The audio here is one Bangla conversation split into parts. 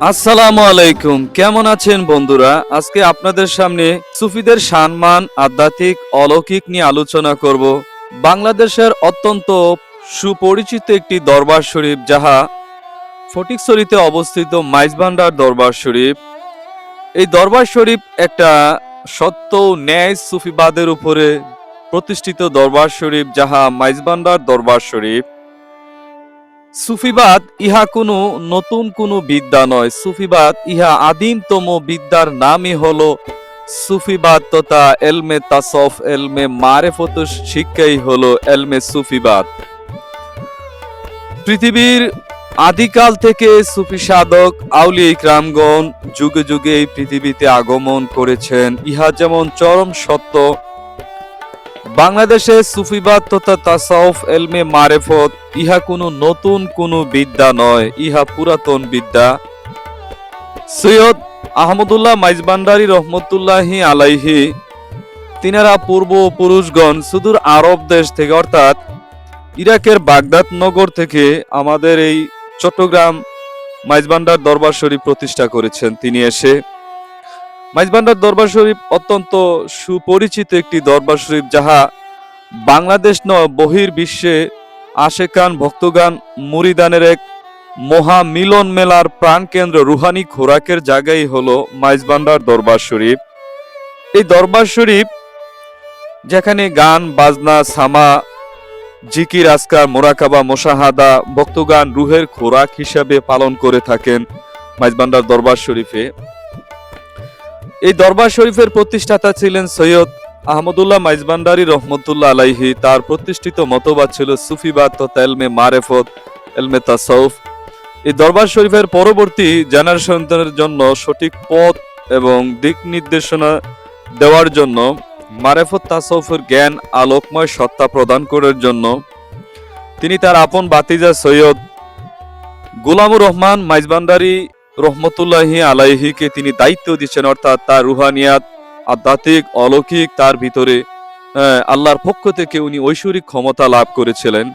আসসালামু আলাইকুম, কেমন আছেন বন্ধুরা? আজকে আপনাদের সামনে সুফিদের সম্মান, আধ্যাত্মিক, অলৌকিক নিয়ে আলোচনা করব। বাংলাদেশের অত্যন্ত সুপরিচিত একটি দরবার শরীফ, যাহা ফটিকছড়িতে অবস্থিত মাইজভান্ডার দরবার শরীফ। এই দরবার শরীফ একটা সত্য ন্যায় সুফিবাদের উপরে প্রতিষ্ঠিত দরবার শরীফ, যাহা মাইজভান্ডার দরবার শরীফ। সুফিবাদ ইহা কোনো নতুন কোনো বিদ্যা নয়। সুফিবাদ ইহা আদিমতম বিদ্যার নামই হলো সুফিবাদ তথা এলমে তাসফ, এলমে মারেফত শিক্ষাই হলো এলমে সুফিবাদ। পৃথিবীর আদিকাল থেকে সুফি সাধক আউলিয়া ইকরামগণ যুগে যুগে এই পৃথিবীতে আগমন করেছেন। ইহা যেমন চরম সত্য, বাংলাদেশে সুফিবাদ তথা তাসাউফ এলমে মারেফত ইহা কোনো নতুন কোনো বিদ্যা নয়, ইহা পুরাতন বিদ্যা। সৈয়দ আহমদুল্লাহ মাইজভান্ডারী রহমতুল্লাহি আলাইহি তিনারা পূর্ব পুরুষগণ সুদূর আরব দেশ থেকে অর্থাৎ ইরাকের বাগদাদ নগর থেকে আমাদের এই চট্টগ্রাম মাইজভান্ডার দরবার শরীফ প্রতিষ্ঠা করেছেন। তিনি এসে মাইজভান্ডার দরবার শরীফ অত্যন্ত সুপরিচিত একটি দরবার শরীফ, যাহা বাংলাদেশ নয় বহির বিশ্বে আশেকান ভক্তগান মুরিদানের এক মহা মিলন মেলার প্রাণকেন্দ্র, রুহানি খোরাকের জায়গায় হলো মাইজভান্ডার দরবার শরীফ। এই দরবার শরীফ যেখানে গান বাজনা, সামা, জিকির, আজকার, মোরাকাবা, মোশাহাদা ভক্তগান রুহের খোরাক হিসাবে পালন করে থাকেন মাইজভান্ডার দরবার শরীফে। এই দরবার শরীফের প্রতিষ্ঠাতা ছিলেন সৈয়দ আহমদুল্লাহ মাইজভান্ডারী রহমতুল্লাহ আলাইহি। তার প্রতিষ্ঠিত মতবাদ ছিল সুফিবাদ তথা এলমে মারেফত, এলমে তাসাউফ। এই দরবার শরীফের পরবর্তী জেনারেশনদের জন্য সঠিক পথ এবং দিক নির্দেশনা দেওয়ার জন্য, মারেফত তাসাউফের জ্ঞান আলোকময় সত্তা প্রদান করার জন্য তিনি তার আপন বাতিজা সৈয়দ গোলামুর রহমান মাইজভান্ডারী রহমতুল্লাহি আলাইহিকে তিনি দায়িত্ব দিচ্ছেন, অর্থাৎ তার রুহানিয়াত, আধ্যাত্মিক, অলৌকিক তার ভিতরে আল্লাহর পক্ষ থেকে উনি ঐশ্বরিক ক্ষমতা লাভ করেছিলেন।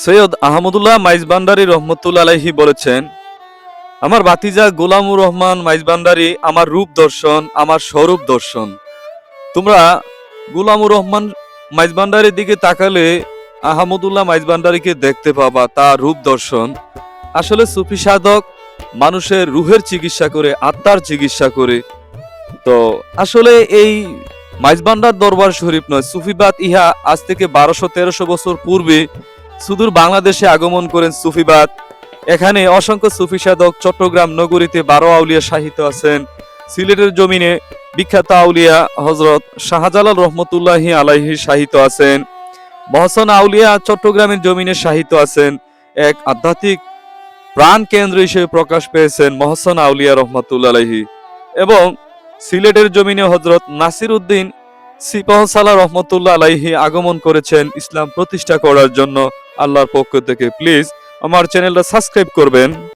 সৈয়দ আহমদুল্লাহ মাইজভান্ডারী রহমতুল্লাহ আলাইহি বলেছেন, আমার ভাতিজা গোলামুর রহমান মাইজভান্ডারী আমার রূপ দর্শন, আমার স্বরূপ দর্শন। তোমরা গোলামুর রহমান মাইজভান্ডারীর দিকে তাকালে আহমদুল্লাহ মাইজভান্ডারীকে দেখতে পাবা, তার রূপ দর্শন। আসলে সুফি সাধক মানুষের রুহের চিকিৎসা করে, আত্মার চিকিৎসা করে। তো আসলে এই মাইজভান্ডার দরবার শরীফ নয়, সুফিবাদ ইহা আজ থেকে 1200-1300 বছর পূর্বে সুদূর বাংলাদেশে আগমন করেন সুফিবাদ। এখানে অসংখ্য সুফি সাধক, চট্টগ্রাম নগরীতে 12 আউলিয়া সাহিত্য আছেন। সিলেটের জমিনে বিখ্যাত আউলিয়া হযরত শাহজালাল রহমতুল্লাহি আলাইহি সাহিত্য আছেন। মহসন আউলিয়া চট্টগ্রামের জমিনে সাহিত্য আছেন। এক আধ্যাত্মিক প্রাণ কেন্দ্র হিসেবে প্রকাশ পেয়েছেন মহসন আউলিয়া রহমতুল্লাহ আলাইহি। এবং সিলেটের জমিনে হযরত নাসির উদ্দিন সিপাহসালা রহমতুল্লাহ আলাইহি আগমন করেছেন ইসলাম প্রতিষ্ঠা করার জন্য আল্লাহর পক্ষ থেকে। প্লিজ আমার চ্যানেলটা সাবস্ক্রাইব করবেন।